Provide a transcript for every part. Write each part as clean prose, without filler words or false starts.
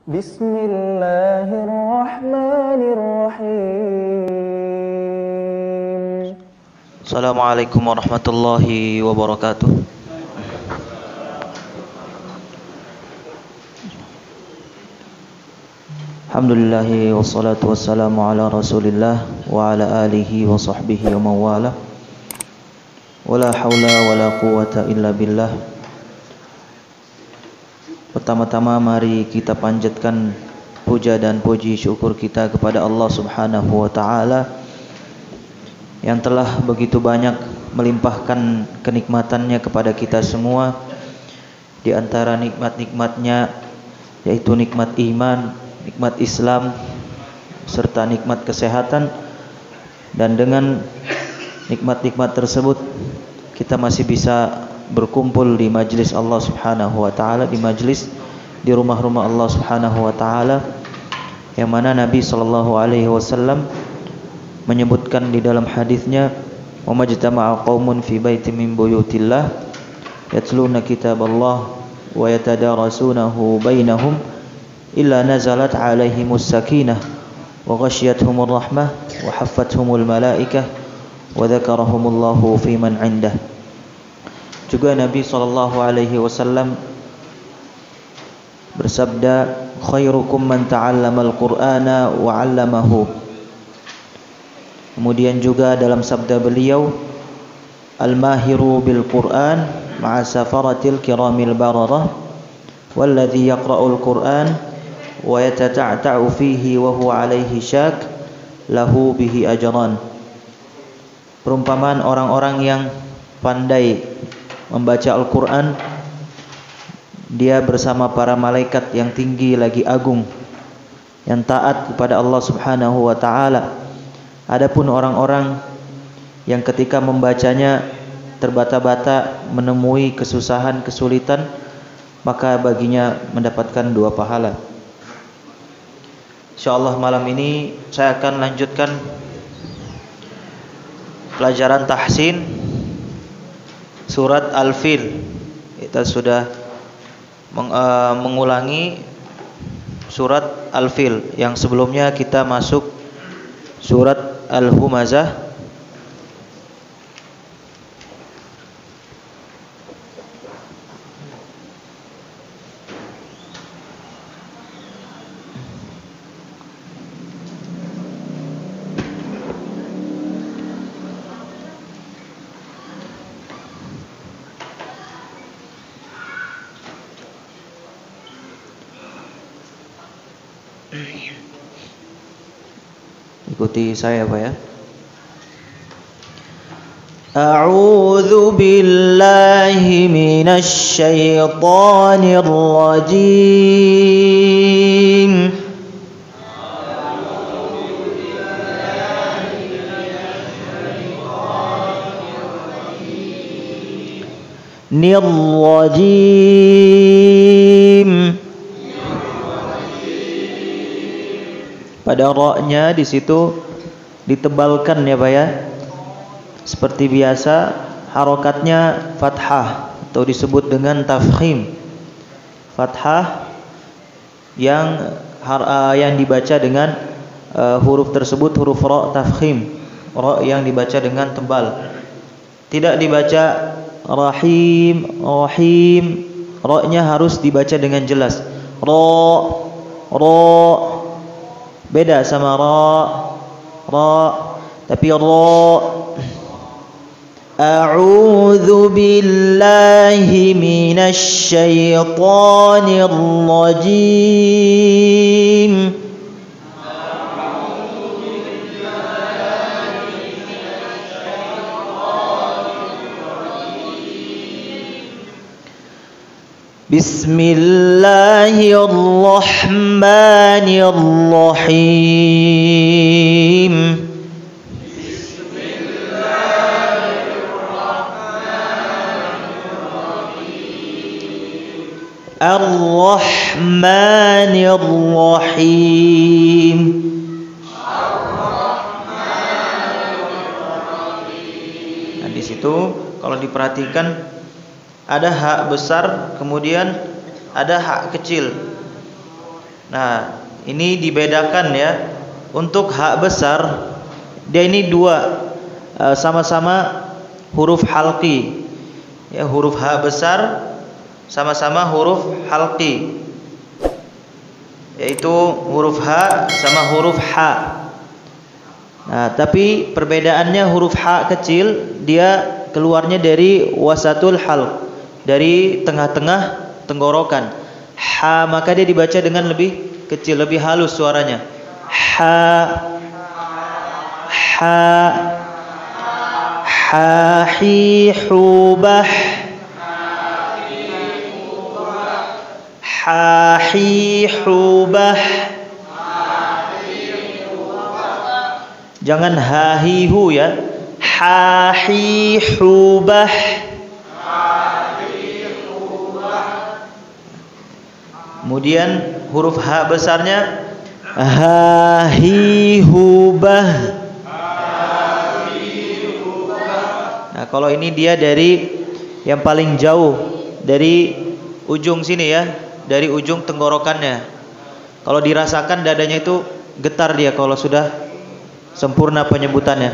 Bismillahirrahmanirrahim. Assalamualaikum warahmatullahi wabarakatuh. Alhamdulillahi wassalatu wassalamu ala rasulillah wa ala alihi wa sahbihi wa mawala. Wala hawla wala quwata illa billah. Pertama-tama mari kita panjatkan puja dan puji syukur kita kepada Allah Subhanahu wa taala yang telah begitu banyak melimpahkan kenikmatannya kepada kita semua. Di antara nikmat-nikmatnya yaitu nikmat iman, nikmat Islam, serta nikmat kesehatan. Dan dengan nikmat-nikmat tersebut kita masih bisa berkumpul di majlis Allah Subhanahu wa taala, di majlis di rumah-rumah Allah Subhanahu wa taala, yang mana Nabi sallallahu alaihi wasallam menyebutkan di dalam hadisnya, "Wa majtama'a qaumun fi baitin min buyutillah yatluna kitaballah wa yatadarasunahu bainahum illa nazalat 'alaihimus sakinah wa ghasyiyatuhumur rahmah wa haffathumul malaikah wa dzakarahumullahu fi man 'indah." Juga Nabi sallallahu alaihi wasallam bersabda, "Khairukum man ta'allamal Qur'ana wa 'allamahu." Kemudian juga dalam sabda beliau, "Al-mahiru bil Qur'an ma'a safaratil kiramil bararah walladzi yaqra'ul Qur'an wa yatata'ta'u fihi wa huwa 'alaihi syak lahu bihi ajran." Perumpamaan orang-orang yang pandai membaca Al-Qur'an, dia bersama para malaikat yang tinggi lagi agung, yang taat kepada Allah Subhanahu wa taala. Adapun orang-orang yang ketika membacanya terbata-bata menemui kesusahan, kesulitan, maka baginya mendapatkan 2 pahala. Insyaallah malam ini saya akan lanjutkan pelajaran tahsin surat Al-Fil. Kita sudah mengulangi surat Al-Fil. Yang sebelumnya kita masuk surat Al-Humazah. Ikuti saya Pak ya. A'udzu billahi minasy syaithanir rajim. Nirrajim. Pada ra-nya di situ ditebalkan ya Pak ya. Seperti biasa harokatnya fathah atau disebut dengan tafkhim. Fathah yang dibaca dengan huruf tersebut huruf ra tafkhim. Ra yang dibaca dengan tebal. Tidak dibaca rahim, rahim. Ra-nya harus dibaca dengan jelas. Ra. Beda sama ra, tapi ra. A'udzu billahi minasy syaithanir rajim. Bismillahirrahmanirrahim. Ar-Rahmanir-Rahim. Nah, di situ kalau diperhatikan ada hak besar, kemudian ada hak kecil. Nah, ini dibedakan ya. Untuk ha besar, dia ini dua, sama-sama huruf halqi. Ya, huruf ha besar sama-sama huruf halqi, yaitu huruf ha sama huruf ha. Nah, tapi perbedaannya huruf ha kecil dia keluarnya dari wasatul halq, dari tengah-tengah tenggorokan. Ha maka dia dibaca dengan lebih kecil, lebih halus suaranya. Ha, ha, ha, hi, hubah, ha, hi, hubah. Jangan ha, hi, hu ya. Ha, hi, hubah. Kemudian huruf ha besarnya ha, hi, hubah. Nah, kalau ini dia dari yang paling jauh, dari ujung sini ya, dari ujung tenggorokannya. Kalau dirasakan dadanya itu getar dia kalau sudah sempurna penyebutannya.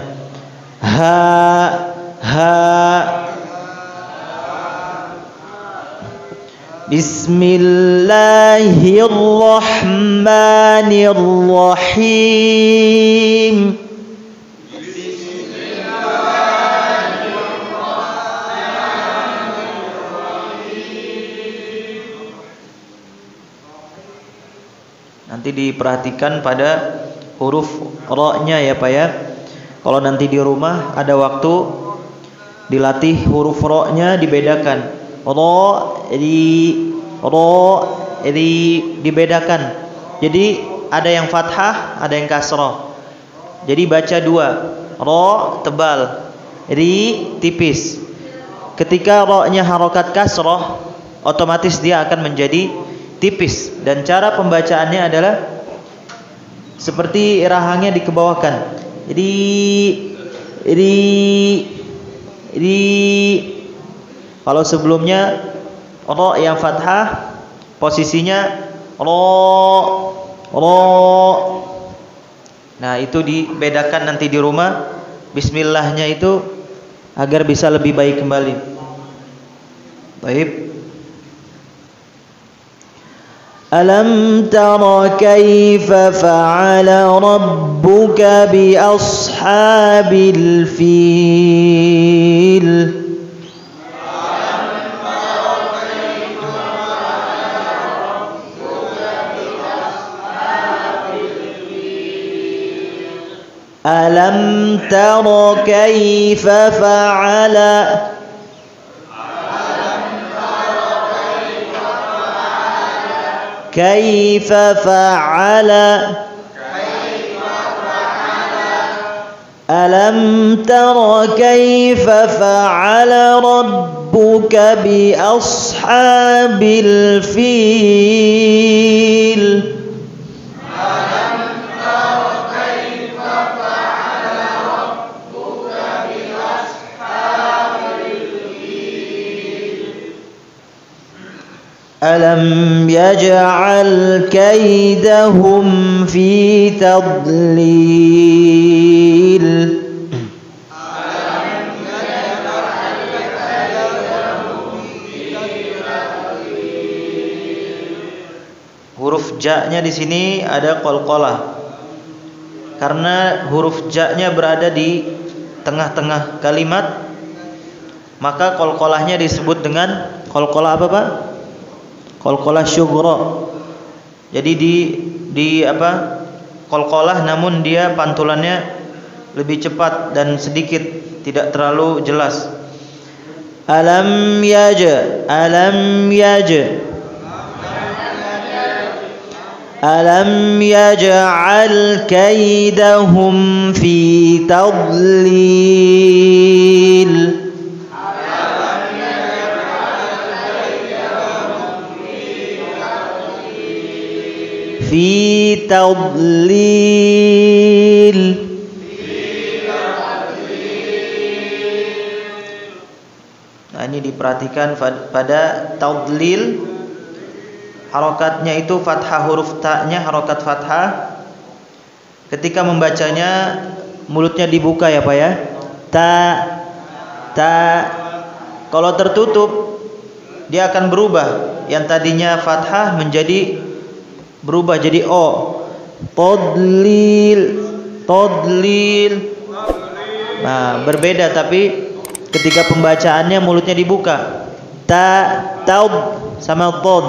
Ha. Bismillahirrahmanirrahim. Nanti diperhatikan pada huruf ra-nya ya Pak ya. Kalau nanti di rumah ada waktu dilatih huruf ra-nya dibedakan. Dibedakan. Jadi ada yang fathah, ada yang kasrah. Jadi baca dua. Ra tebal, ri tipis. Ketika ra-nya harokat kasrah, otomatis dia akan menjadi tipis, dan cara pembacaannya adalah seperti rahangnya dikebawahkan. Kalau sebelumnya ra yang fathah posisinya ra. Nah, itu dibedakan nanti di rumah. Bismillahnya itu agar bisa lebih baik kembali. Baik. Alam tara kaifa fa'ala rabbuka bi ashabil fil. Alam tara kaifa fa'ala kaifa fa'ala. Alam tara kaifa fa'ala rabbuka bi ashabil fil. Alam yaj'al kaidahum fi tadlil. Huruf ja-nya di sini ada qalqalah. Karena huruf ja-nya berada di tengah-tengah kalimat, maka qalqalahnya disebut dengan qalqalah apa, Pak? Qalqalah syughra. Jadi di apa? Qalqalah namun dia pantulannya lebih cepat dan sedikit, tidak terlalu jelas. Alam yaj, alam yaj. Alam yaj'al kaidahum fi tadlil. Fi tadlil. Nah, ini diperhatikan pada tadlil. Harokatnya itu fathah, huruf ta-nya harokat fathah. Ketika membacanya mulutnya dibuka ya Pak ya. Ta, ta. Kalau tertutup dia akan berubah. Yang tadinya fathah menjadi berubah jadi o. Tadlil, tadlil. Nah, berbeda tapi ketika pembacaannya mulutnya dibuka. Ta, taub sama tad.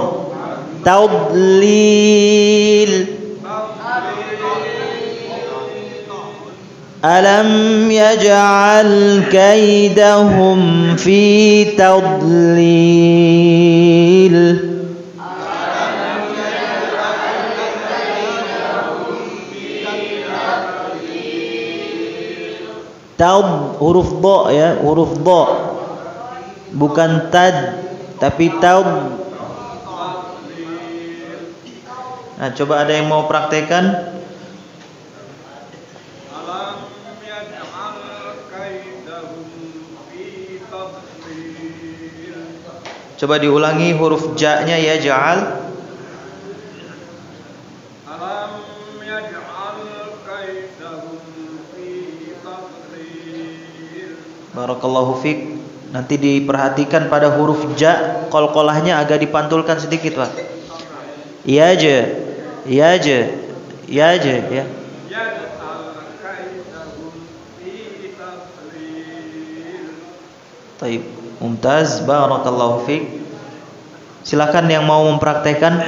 Tadlil. Alam yaj'al kaidahum fi tadlil. Taub huruf dha ya, huruf dha. Bukan tad tapi taub. Nah, coba ada yang mau praktekan? Coba diulangi huruf ja-nya ya, ja'al. Barakallahu fiik. Nanti diperhatikan pada huruf ja, qalqalahnya agak dipantulkan sedikit, Pak. Ya je, ya je, ya je ya. Taib, mumtaz, barakallahu fiik. Silakan yang mau mempraktekkan.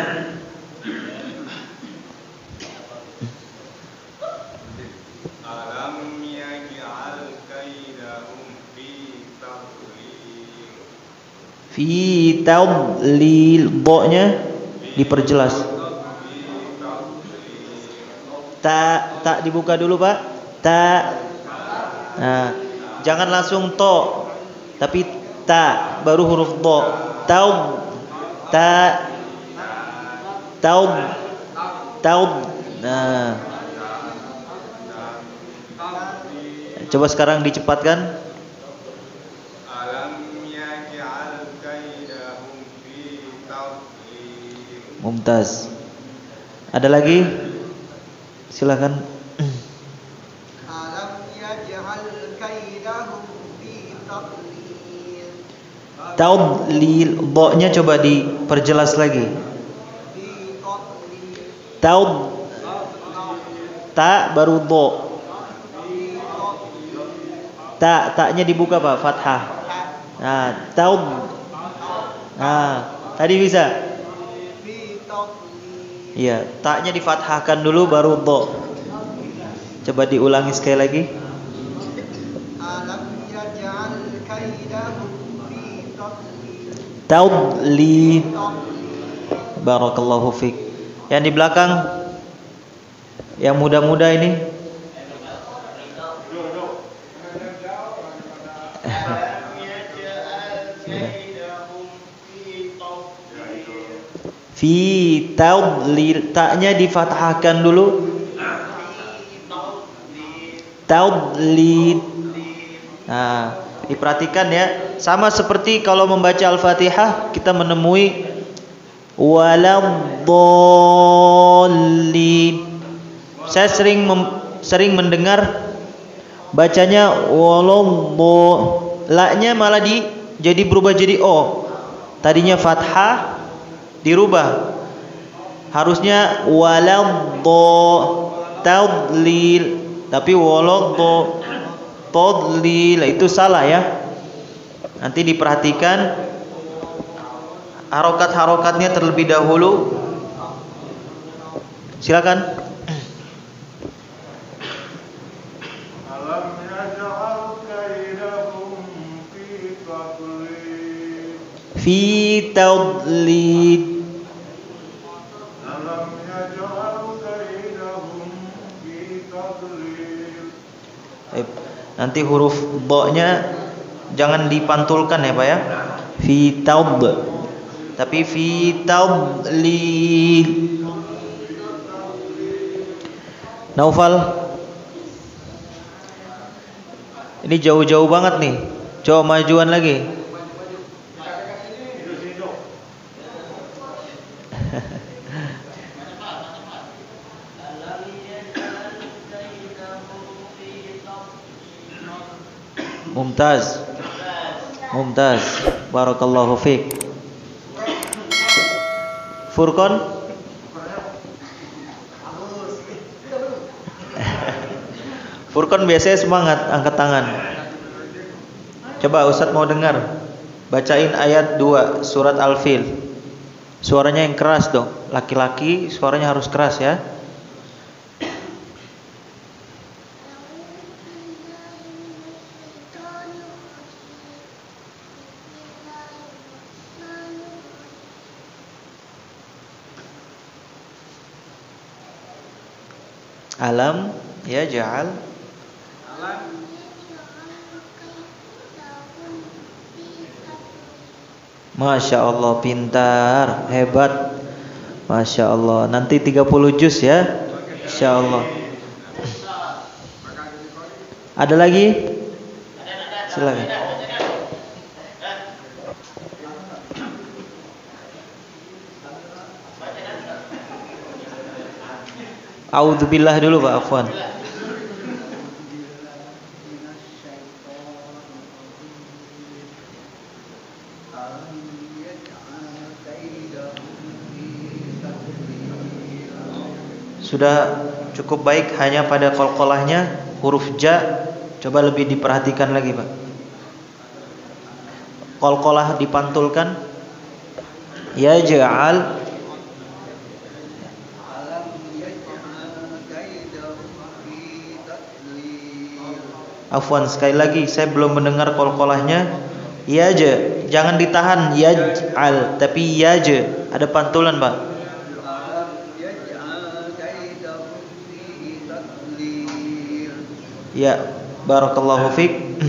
Fi tadlil, bo-nya diperjelas. Ta dibuka dulu Pak. Ta. Nah, jangan langsung to, tapi ta baru huruf do. Taub, ta, taub, taub. Nah, coba sekarang dicepatkan. Mumtaz. Ada lagi? Silakan. Alam yaj'al kaidahum fi tadlil. Tadlil, bo-nya coba diperjelas lagi. Taub, ta baru do. Ta-nya dibuka Pak, fathah. Nah, taub. Nah, tadi bisa. Iya, ta-nya difathahkan dulu baru do. Coba diulangi sekali lagi. Alam yaj'al kaidahum fi tadlil. Tadlil. Barakallahu fiik. Yang di belakang, yang muda-muda ini. Fi tadlil, ta-nya difathahkan dulu. Tadlil. Nah, diperhatikan ya. Sama seperti kalau membaca Al-Fatihah kita menemui waladdallin. Saya sering mendengar bacanya waladdo, la-nya malah jadi berubah jadi o. Tadinya fathah dirubah. Harusnya waladdo tadlil, tapi waladdo tadlil, itu salah ya. Nanti diperhatikan harokat-harokatnya terlebih dahulu. Silakan. Alam yaj'al kaidahum fi tadlil. Fi tadlil. Alam yaj'al kaidahum fi tadlil. Nanti huruf bo-nya jangan dipantulkan ya Pak ya. Fi taub, tapi fi tadlil. Naufal, ini jauh-jauh banget nih. Coba majuan lagi. Mumtaz. Mumtaz. Barakallahu fiik. Furqan. Furqan biasanya semangat angkat tangan. Coba Ustadz mau dengar. Bacain ayat 2 surat Al-Fil. Suaranya yang keras dong. Laki-laki suaranya harus keras ya. Alam yaj'al. Masya Allah, pintar, hebat. Masya Allah. Nanti 30 juz ya, Insya Allah. Ada lagi? Silakan. A'udzubillah dulu Pak Afwan. Sudah cukup baik hanya pada qalqalahnya huruf ja. Coba lebih diperhatikan lagi Pak. Qalqalah dipantulkan. Ya ja'al. Afwan, sekali lagi saya belum mendengar qalqalahnya. Ya ja, jangan ditahan yaj'al, tapi ya ja. Ada pantulan Pak. Ya, barakallahu fiik.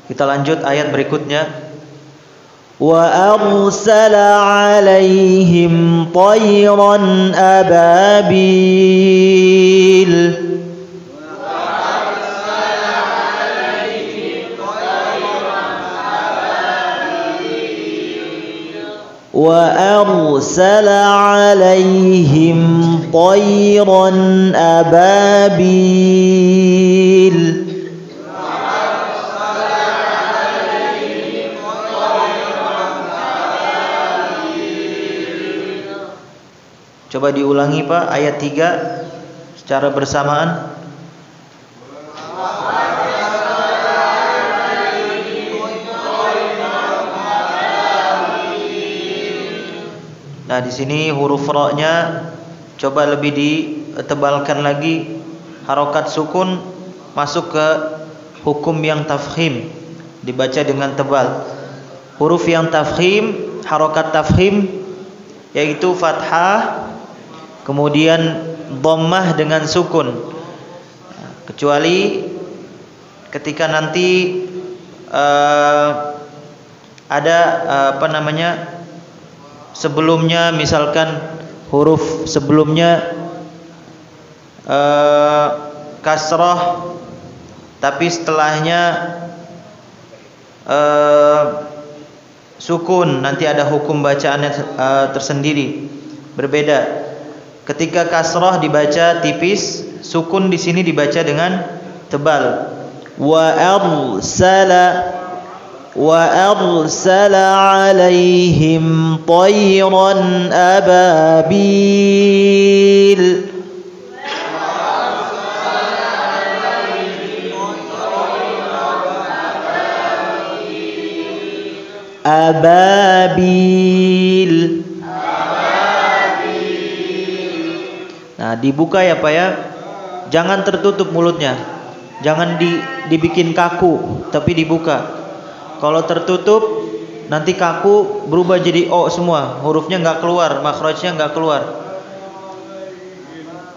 Kita lanjut ayat berikutnya. Wa arsala 'alaihim tayran ababil. وأرسل عليهم طيرا أبابيل. Coba diulangi Pak ayat 3 secara bersamaan. Nah, di sini huruf ra-nya coba lebih ditebalkan lagi. Harokat sukun masuk ke hukum yang tafkhim, dibaca dengan tebal. Huruf yang tafkhim, harokat tafkhim yaitu fathah, kemudian dhammah dengan sukun. Kecuali ketika nanti ada sebelumnya, misalkan huruf sebelumnya kasrah, tapi setelahnya sukun, nanti ada hukum bacaannya tersendiri, berbeda. Ketika kasrah dibaca tipis, sukun di sini dibaca dengan tebal. وأرسل عليهم طيرا أبابيل. أبابيل. Nah, dibuka ya Pak ya. Jangan tertutup mulutnya. Jangan dibikin kaku, tapi dibuka. Kalau tertutup nanti kaku, berubah jadi o semua, hurufnya nggak keluar, makhrajnya nggak keluar.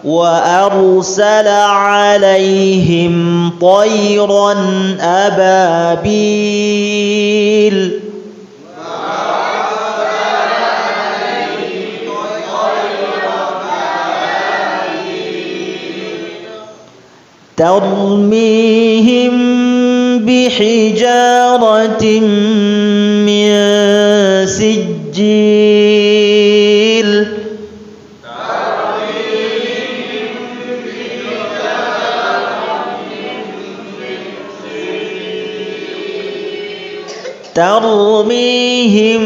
Wa arsala 'alaihim tayran ababil. Tarmihim بحجارة من سجيل. ترميهم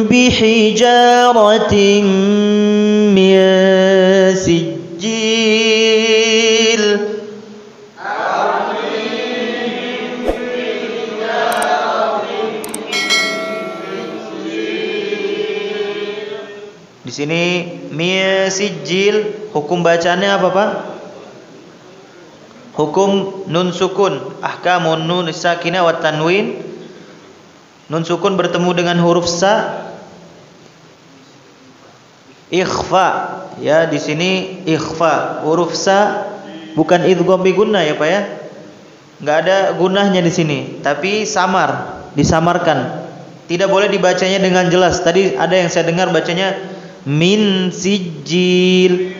بحجارة من سجيل Di sini min sijil, hukum bacaannya apa Pak? Hukum nun sukun, ahkamun nun sakinah wa tanwin. Nun sukun bertemu dengan huruf sa, ikhfa. Ya, di sini ikhfa. Huruf sa bukan idgham bi gunnah ya Pak ya. Enggak ada gunahnya di sini, tapi samar, disamarkan. Tidak boleh dibacanya dengan jelas. Tadi ada yang saya dengar bacanya min sijil,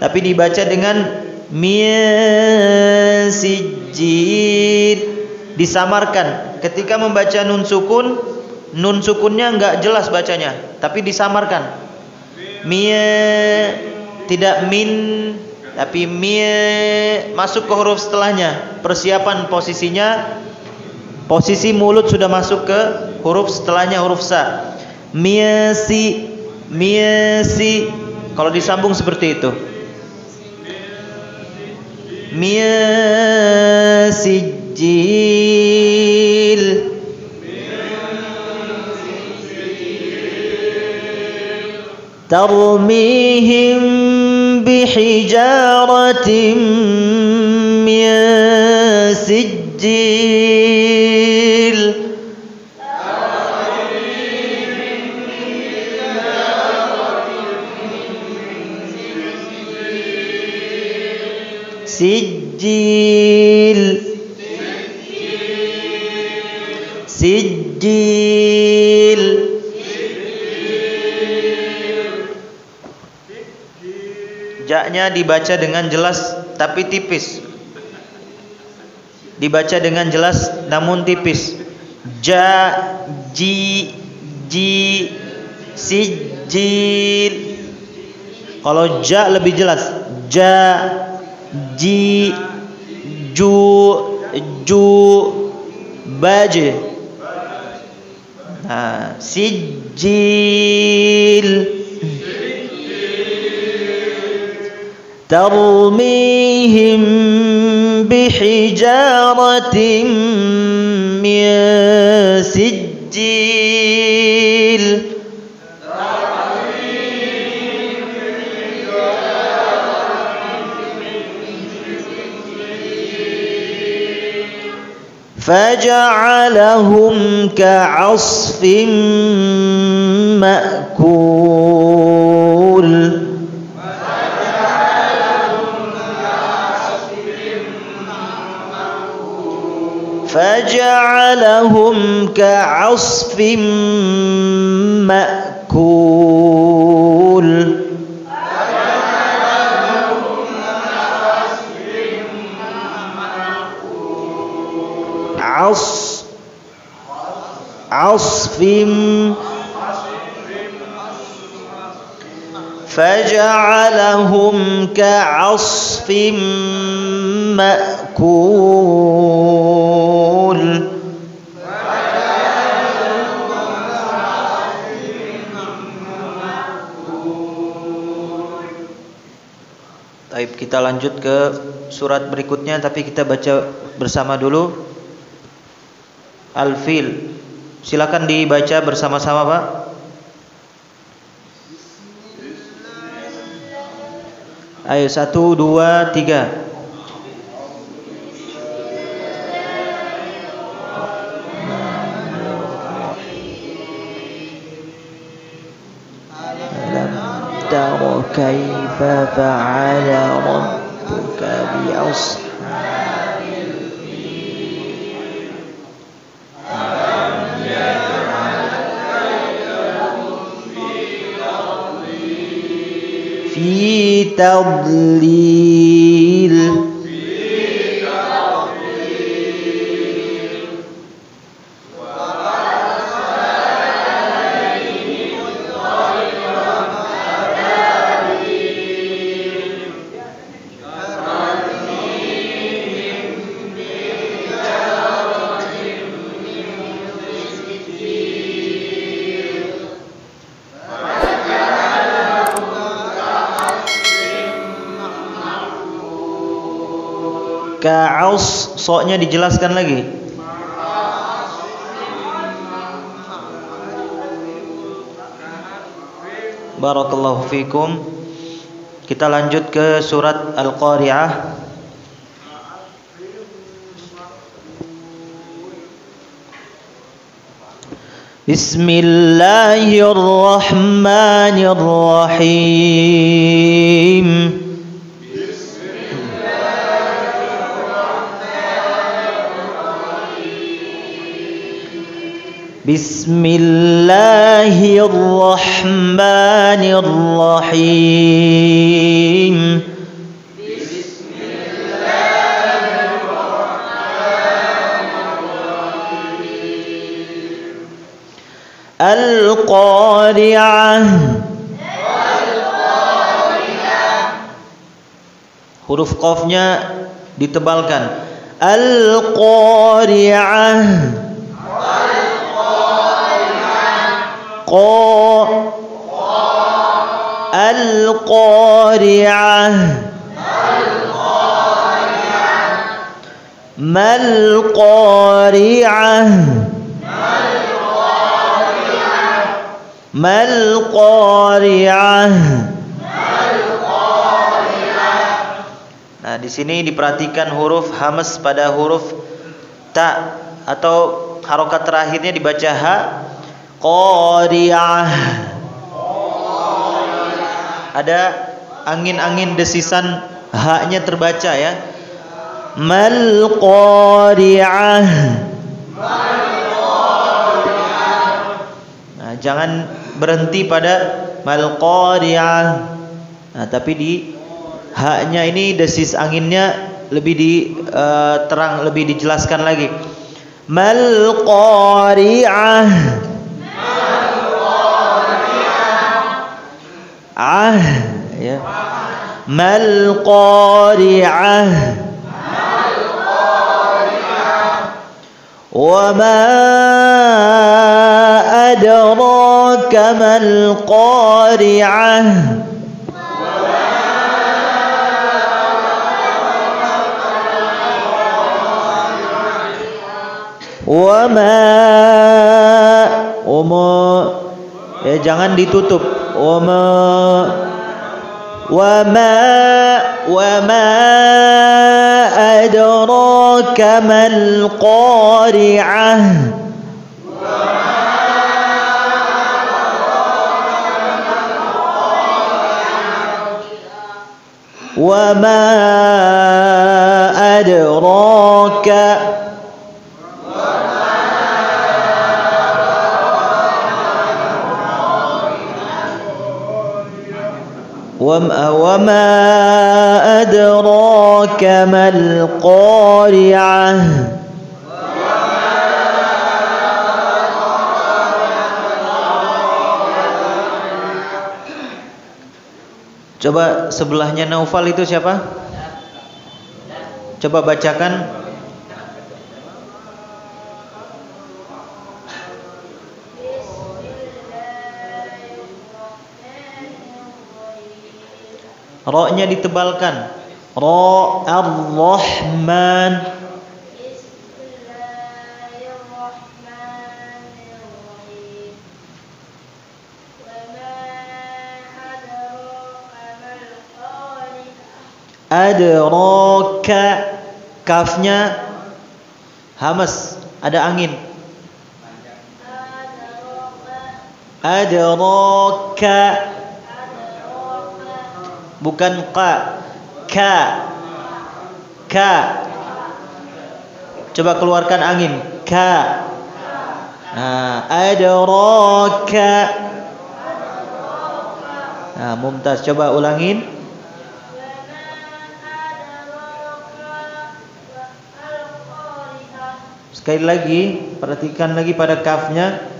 tapi dibaca dengan min sijil, disamarkan. Ketika membaca nun sukun, nun sukunnya enggak jelas bacanya, tapi disamarkan. Tidak min, tapi masuk ke huruf setelahnya. Persiapan posisinya, posisi mulut sudah masuk ke huruf setelahnya, huruf sa. Miasi, kalau disambung seperti itu. Sijil, tarmihim bihijaratin min sijil. Sijil. Ja-nya dibaca dengan jelas tapi tipis. Dibaca dengan jelas namun tipis. Ja, ji, sijil. Kalau ja lebih jelas. Ja, ji, ju, baje. Nah, sijil. Tarmihim bihijaratin min sijil. فجعلهم كعصف مأكول. فجعلهم كعصف مأكول. عصف فجعلهم كعصف مأكول. Baik, kita lanjut ke surat berikutnya, tapi kita baca bersama dulu Al-Fil. Silakan dibaca bersama-sama Pak. Ayo 1, 2, 3. Alam tara kaifa fa'ala rabbuka bi'ashabil fi tadlil. ka'as, so-nya dijelaskan lagi. Barakallahu fikum. Kita lanjut ke surat Al-Qari'ah. Bismillahirrahmanirrahim. Bismillahirrahmanirrahim. Al-Qari'ah. Huruf qafnya ditebalkan. Al-Qari'ah. Al-Qari'ah. Mal-Qari'ah. Mal-Qari'ah. Nah, di sini diperhatikan huruf hamas pada huruf ta atau harokat terakhirnya dibaca ha. Qari'ah. Ada angin-angin desisan ha-nya terbaca ya. Mal qari'ah. Nah, jangan berhenti pada mal qari'ah. Nah, tapi di ha-nya ini desis anginnya lebih terang, lebih dijelaskan lagi. Mal qari'ah. Ya. Mal qari'ah. Wa ma adraka mal qari'ah. Wa ma ya, jangan ditutup. Wa ma adraka mal qari'ah. Wa ma adraka. وما أدراك ما القارعة. Coba sebelahnya Naufal itu siapa? Coba bacakan. Ro-nya ditebalkan. Ro ar-Rahman. Bismillahirrahmanirrahim. Adraka. Kafnya hamas, ada angin. Adraka. Bukan ka. Coba keluarkan angin. Ka. Nah, adraka. Nah, Mumtaz, coba ulangin. Sekali lagi, perhatikan lagi pada kafnya.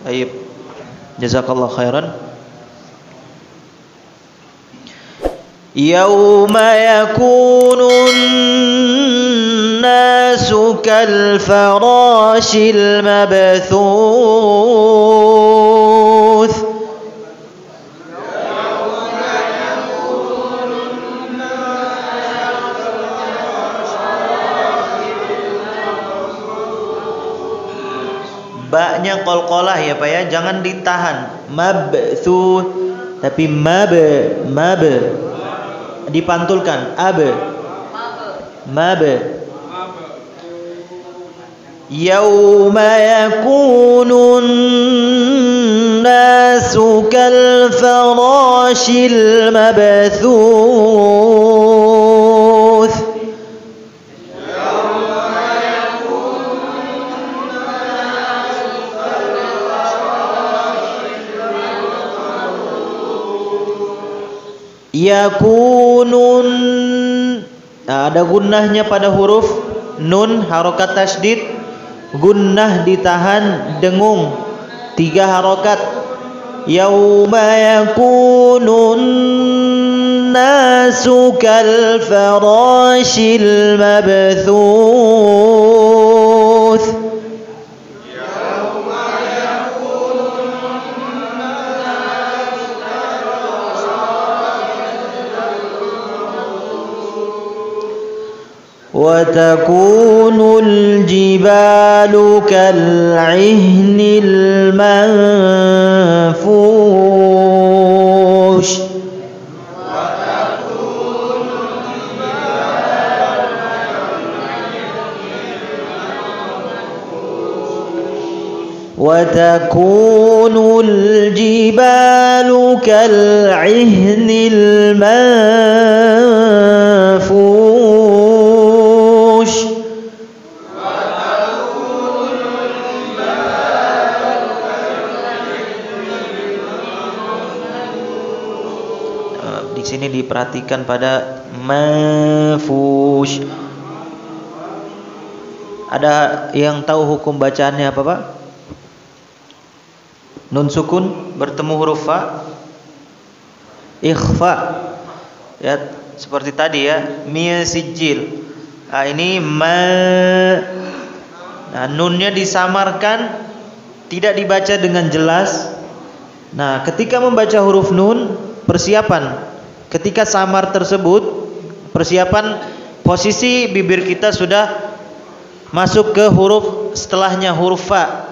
Baik. Jazakallah khairan. Yauma yakunun nasu kal farashil mabthuth. Ba-nya qalqalah ya Pak ya, jangan ditahan. Mabthu, tapi mab dipantulkan. Mab. Yauma yakunun nasu kal farashil mabthuth. Yakunun, nah, ada gunnahnya pada huruf nun, harokat tasydid, gunnah ditahan, dengung 3 harokat. Yauma yakunun nasu kal farashil mabthuth. وتكون الجبال كالعهن المنفوش. وتكون الجبال كالعهن المنفوش. Di sini diperhatikan pada manfush. Ada yang tahu hukum bacaannya apa Pak? Nun sukun bertemu huruf fa, ikhfa. Ya, seperti tadi ya, mi sijil. Nah, ini ma. Nah, nunnya disamarkan, tidak dibaca dengan jelas. Nah, ketika membaca huruf nun, persiapan ketika samar tersebut, persiapan posisi bibir kita sudah masuk ke huruf setelahnya, huruf fa.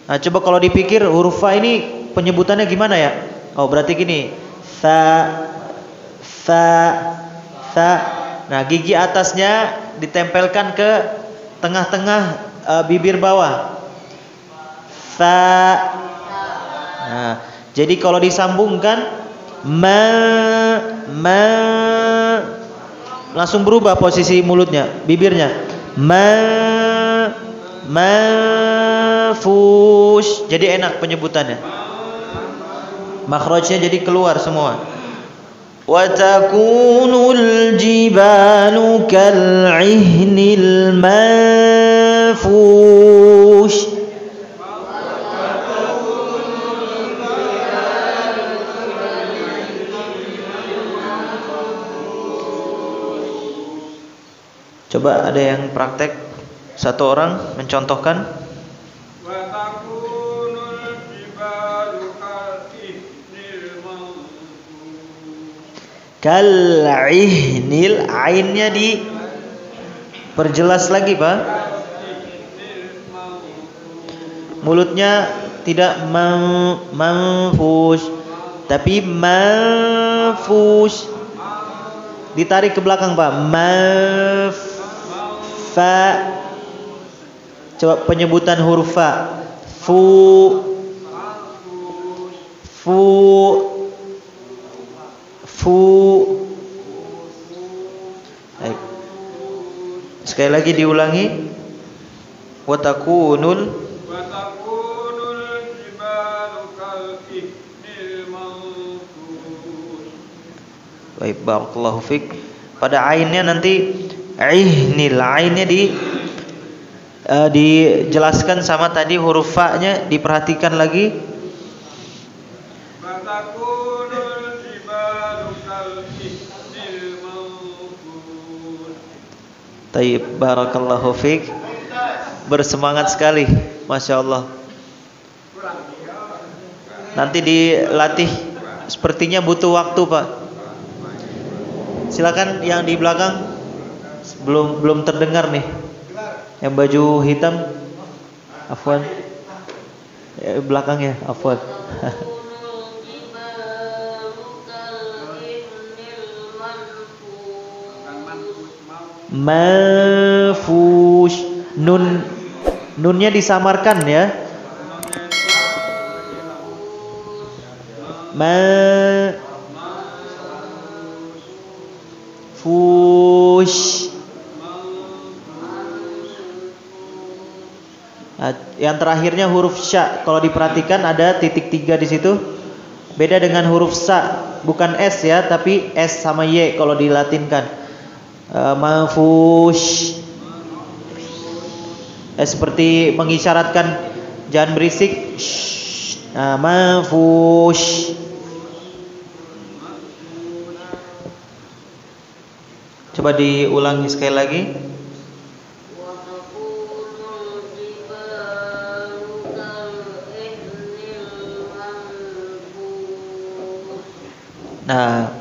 Nah, coba kalau dipikir huruf fa ini penyebutannya gimana ya? Oh, berarti gini. Sa. Nah, gigi atasnya ditempelkan ke tengah-tengah bibir bawah. Sa. Nah, jadi kalau disambungkan langsung berubah posisi mulutnya, bibirnya. Manfush, jadi enak penyebutannya, makhrajnya jadi keluar semua. Wa takunul jibalu kal'ihnil manfush. Coba ada yang praktek, satu orang mencontohkan. Kal'ihnil, ainnya diperjelas lagi Pak. Mulutnya tidak manfush, tapi manfush. Ditarik ke belakang Pak. Fa. Coba penyebutan huruf fa. Fu. Baik. Sekali lagi diulangi. Wa takunul jibalu kal'ihnil manfush. Baik, barakallahu fik. Pada ainnya nanti ihnil, ainnya dijelaskan sama tadi huruf fa-nya, diperhatikan lagi. Taib, barakallahu fik. Bersemangat sekali, masya Allah. Nanti dilatih, sepertinya butuh waktu Pak. Silakan yang di belakang, belum terdengar nih. Yang baju hitam, afwan. Belakangnya, afwan. Manfush. Nunnya disamarkan ya. Manfush. Yang terakhirnya huruf sya. Kalau diperhatikan ada titik 3 di situ. Beda dengan huruf sa, bukan s ya, tapi s sama y kalau dilatinkan. Manfush. Seperti mengisyaratkan jangan berisik. Manfush. Coba diulangi sekali lagi. Nah,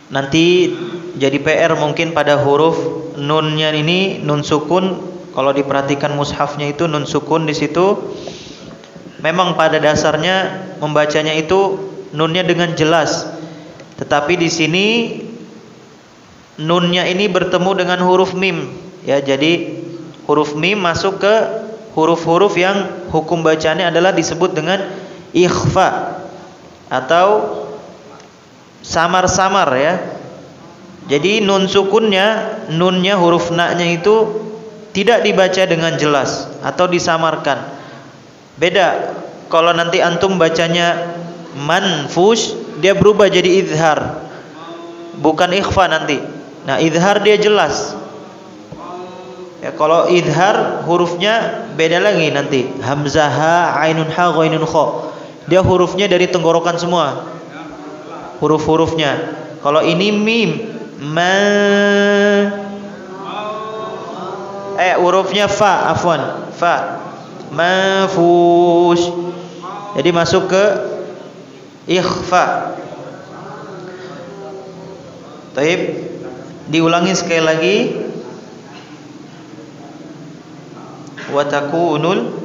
nanti jadi PR mungkin pada huruf nunnya ini, nun sukun. Kalau diperhatikan mushafnya itu nun sukun di situ. Memang pada dasarnya membacanya itu nunnya dengan jelas. Tetapi di sini nunnya ini bertemu dengan huruf mim. Ya, jadi huruf mim masuk ke huruf-huruf yang hukum bacanya adalah disebut dengan ikhfa atau samar-samar ya. Jadi nun sukunnya, nunnya huruf na-nya itu tidak dibaca dengan jelas atau disamarkan. Beda kalau nanti antum bacanya manfush, dia berubah jadi idhar, bukan ikhfa nanti. Nah, idhar dia jelas. Ya, kalau idhar hurufnya beda lagi nanti. Hamzah, ha, ainun, ha, ghainun, kha. Dia hurufnya dari tenggorokan semua. Huruf-hurufnya. Kalau ini mim, hurufnya fa, afwan, fa. Manfush. Jadi masuk ke ikhfa. Taib. Diulangi sekali lagi. Wa takunul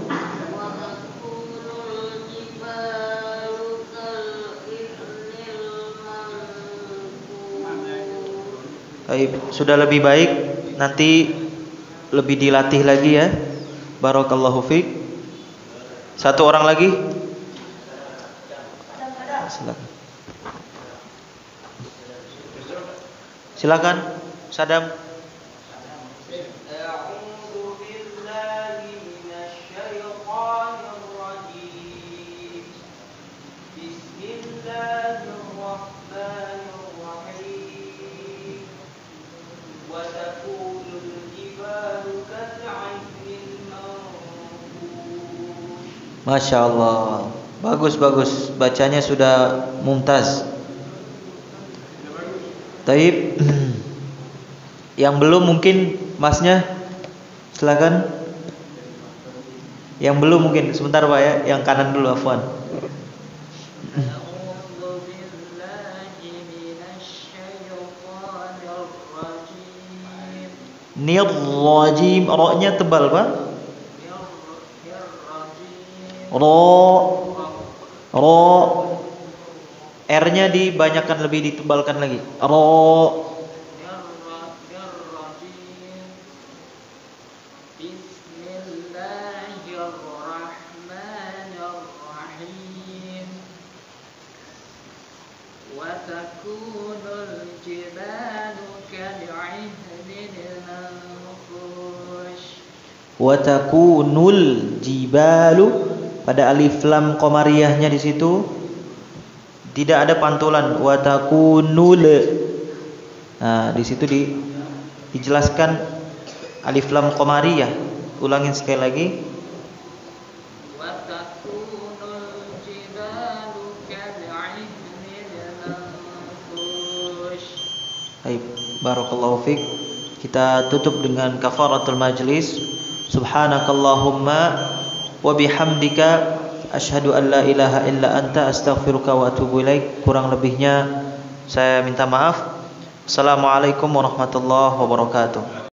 sudah lebih baik, nanti lebih dilatih lagi ya. Barakallahu fiik. Satu orang lagi. Silakan. Sadam. Masya Allah, bagus-bagus, bacanya sudah mumtaz. Taib. Yang belum mungkin masnya, silakan. Yang belum mungkin sebentar Pak ya, yang kanan dulu, afwan. Nirrajim, ro-nya tebal Pak. Ro, R-nya dibanyakan, lebih ditebalkan lagi. Ro. Wa takunul jibalu, pada alif lam qamariyahnya di situ tidak ada pantulan. Wa takunul. Nah, di situ dijelaskan alif lam qamariyah. Ulangin sekali lagi. Wa takunul jibalu kal'ihnil manfush. Baik, barakallahu fiik. Kita tutup dengan kafaratul majlis. Subhanakallahumma wa bihamdika asyhadu an la ilaha illa anta astaghfiruka wa atubu ilaik. Kurang lebihnya saya minta maaf. Assalamualaikum warahmatullahi wabarakatuh.